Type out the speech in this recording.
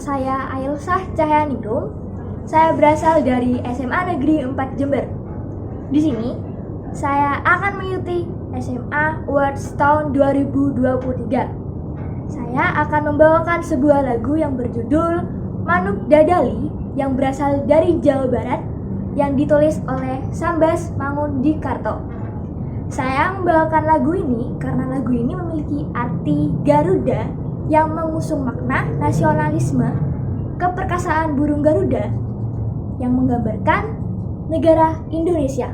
saya Ailsah Cahyaningrum. Saya berasal dari SMA Negeri 4 Jember. Di sini, saya akan mengikuti SMA Awards tahun 2023. Saya akan membawakan sebuah lagu yang berjudul Manuk Dadali yang berasal dari Jawa Barat yang ditulis oleh Sambas Mangundikarto. Saya membawakan lagu ini karena lagu ini memiliki arti Garuda yang mengusung makna nasionalisme, keperkasaan burung Garuda yang menggambarkan negara Indonesia.